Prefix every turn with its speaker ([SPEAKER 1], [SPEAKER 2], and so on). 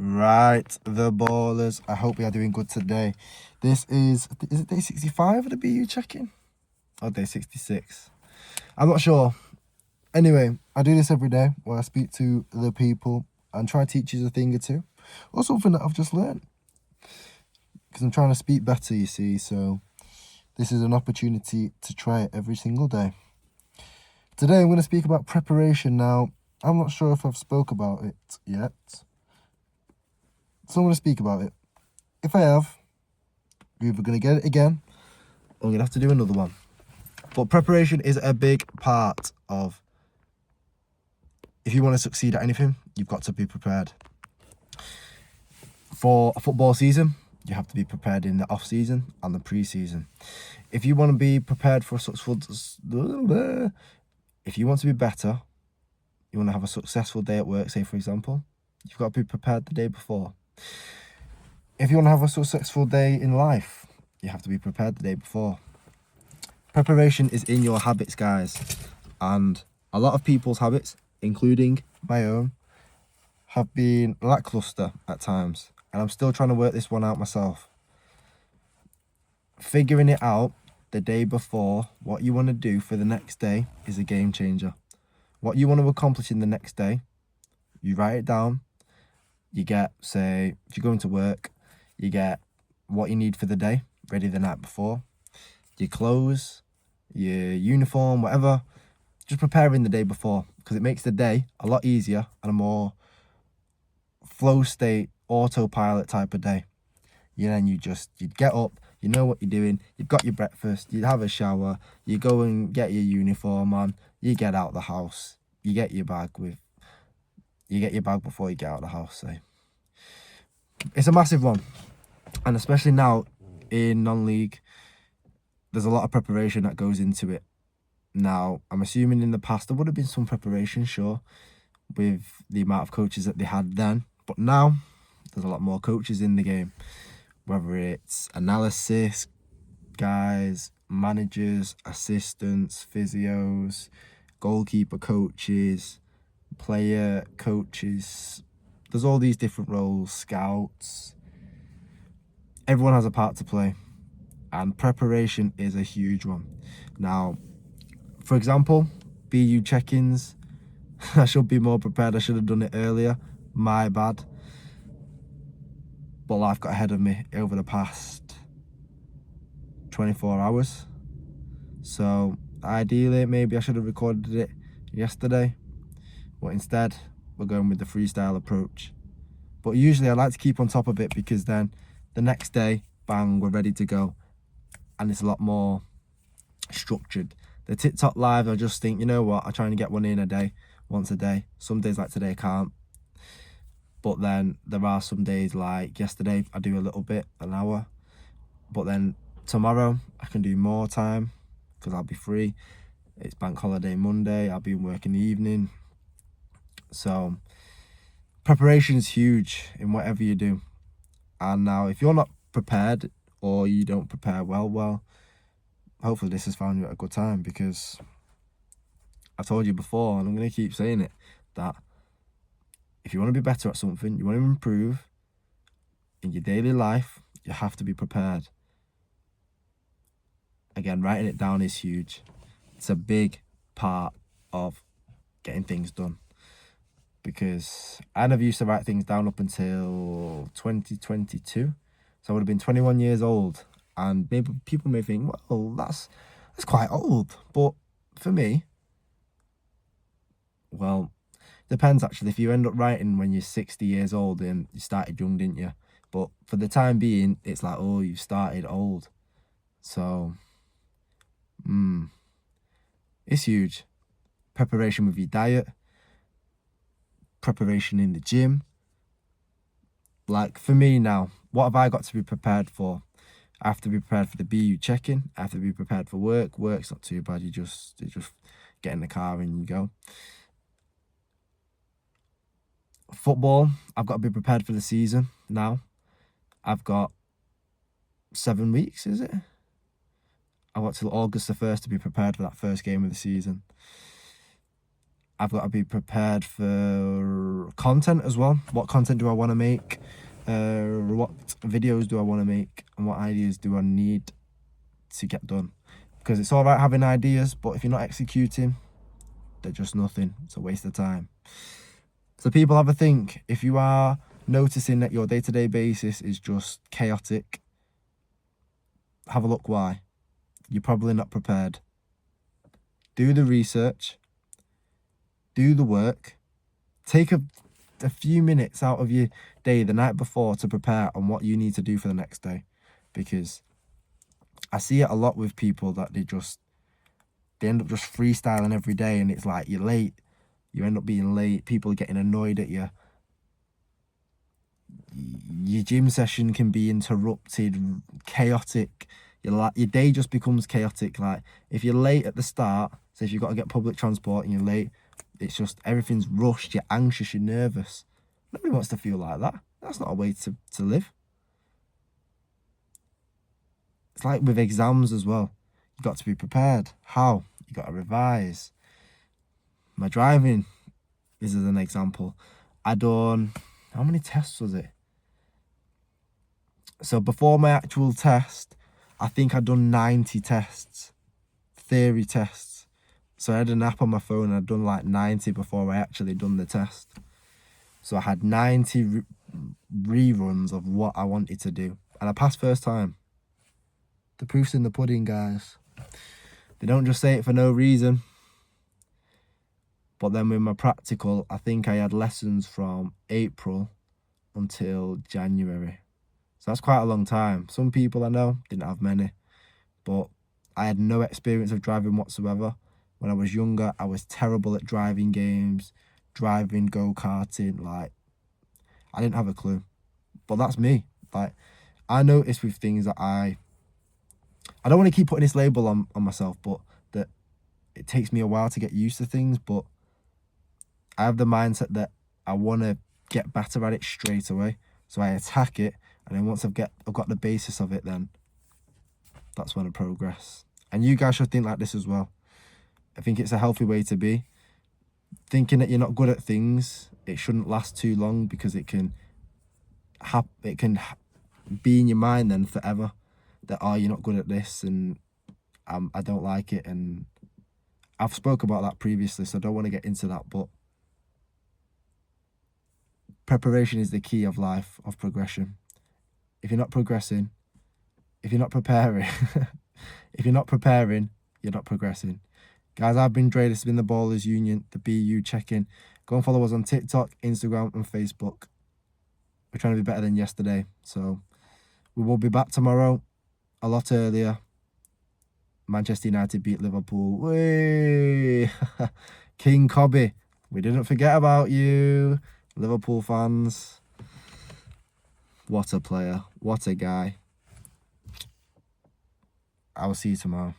[SPEAKER 1] Right, the ballers. I hope we are doing good today. Is it day 65 of the BU check-in? Or day 66? I'm not sure. Anyway, I do this every day where I speak to the people and try to teach you a thing or two. Or something that I've just learned. Because I'm trying to speak better, you see, so this is an opportunity to try it every single day. Today I'm going to speak about preparation. Now, I'm not sure if I've spoke about it yet. So I'm going to speak about it. If I have, you're either going to get it again or you're going to have to do another one. But preparation is a big part of, if you want to succeed at anything, you've got to be prepared. For a football season, you have to be prepared in the off-season and the pre-season. If you want to be prepared for a successful... If you want to be better, you want to have a successful day at work, say for example, you've got to be prepared the day before. If you want to have a successful day in life, you have to be prepared the day before. Preparation is in your habits, guys. And a lot of people's habits, including my own, have been lackluster at times. And I'm still trying to work this one out myself. Figuring it out the day before, what you want to do for the next day, is a game changer. What you want to accomplish in the next day, you write it down. You get, say, if you're going to work, you get what you need for the day ready the night before. Your clothes, your uniform, whatever, just preparing the day before, because it makes the day a lot easier and a more flow state, autopilot type of day. You'd get up, you know what you're doing, you've got your breakfast, you have a shower, you go and get your uniform on, you get out the house, you get your bag before you get out of the house, say. It's a massive one. And especially now in non-league, there's a lot of preparation that goes into it. Now, I'm assuming in the past there would have been some preparation, sure, with the amount of coaches that they had then. But now, there's a lot more coaches in the game. Whether it's analysis guys, managers, assistants, physios, goalkeeper coaches, player coaches. There's all these different roles, scouts. Everyone has a part to play. And preparation is a huge one. Now, for example, BU check-ins. I should be more prepared. I should have done it earlier. My bad. But life got ahead of me over the past 24 hours. So ideally, maybe I should have recorded it yesterday. But instead, we're going with the freestyle approach. But usually I like to keep on top of it, because then the next day, bang, we're ready to go. And it's a lot more structured. The TikTok live, I just think, you know what, I'm trying to get one in a day, once a day. Some days like today I can't. But then there are some days like yesterday, I do a little bit, an hour. But then tomorrow I can do more time because I'll be free. It's bank holiday Monday, I'll be working the evening. So preparation is huge in whatever you do. And now if you're not prepared or you don't prepare well, hopefully this has found you at a good time, because I've told you before, and I'm going to keep saying it, that if you want to be better at something, you want to improve in your daily life, you have to be prepared. Again, writing it down is huge. It's a big part of getting things done, because I never used to write things down up until 2022. So I would have been 21 years old, and maybe people may think, well, that's quite old. But for me, well, depends actually. If you end up writing when you're 60 years old, and you started young, didn't you? But for the time being, it's like, oh, you started old. So, it's huge. Preparation with your diet, preparation in the gym. Like for me now, what have I got to be prepared for? I have to be prepared for the BU check-in. I have to be prepared for work. Work's not too bad. You just get in the car and you go. Football, I've got to be prepared for the season now. I've got 7 weeks, is it? I've got till August the 1st to be prepared for that first game of the season. I've got to be prepared for content as well. What content do I want to make? What videos do I want to make? And what ideas do I need to get done? Because it's all right having ideas, but if you're not executing, they're just nothing. It's a waste of time. So people, have a think. If you are noticing that your day-to-day basis is just chaotic, have a look why. You're probably not prepared. Do the research. Do the work. Take a few minutes out of your day the night before to prepare on what you need to do for the next day. Because I see it a lot with people that they end up just freestyling every day, and it's like you're late. You end up being late. People are getting annoyed at you. Your gym session can be interrupted, chaotic. Your day just becomes chaotic. Like if you're late at the start, so if you've got to get public transport and you're late, it's just everything's rushed. You're anxious. You're nervous. Nobody wants to feel like that. That's not a way to live. It's like with exams as well. You've got to be prepared. How? You got to revise. My driving is as an example. I done, how many tests was it? So before my actual test, I think I'd done 90 tests, theory tests. So I had an app on my phone and I'd done like 90 before I actually done the test. So I had 90 reruns of what I wanted to do. And I passed first time. The proof's in the pudding, guys. They don't just say it for no reason. But then with my practical, I think I had lessons from April until January. So that's quite a long time. Some people I know didn't have many. But I had no experience of driving whatsoever. When I was younger, I was terrible at driving games, driving, go-karting. Like, I didn't have a clue. But that's me. Like, I notice with things that I don't want to keep putting this label on myself, but that it takes me a while to get used to things. But I have the mindset that I want to get better at it straight away. So I attack it. And then once I've got the basis of it, then that's when I progress. And you guys should think like this as well. I think it's a healthy way to be. Thinking that you're not good at things, it shouldn't last too long, because it can be in your mind then forever. That, oh, you're not good at this and I don't like it. And I've spoke about that previously, so I don't want to get into that. But preparation is the key of life, of progression. If you're not progressing, if you're not preparing, if you're not preparing, you're not progressing. Guys, I've been Dre. This has been the Ballers Union, the BU check-in. Go and follow us on TikTok, Instagram and Facebook. We're trying to be better than yesterday. So we will be back tomorrow a lot earlier. Manchester United beat Liverpool. Way King Cobby, we didn't forget about you. Liverpool fans. What a player. What a guy. I will see you tomorrow.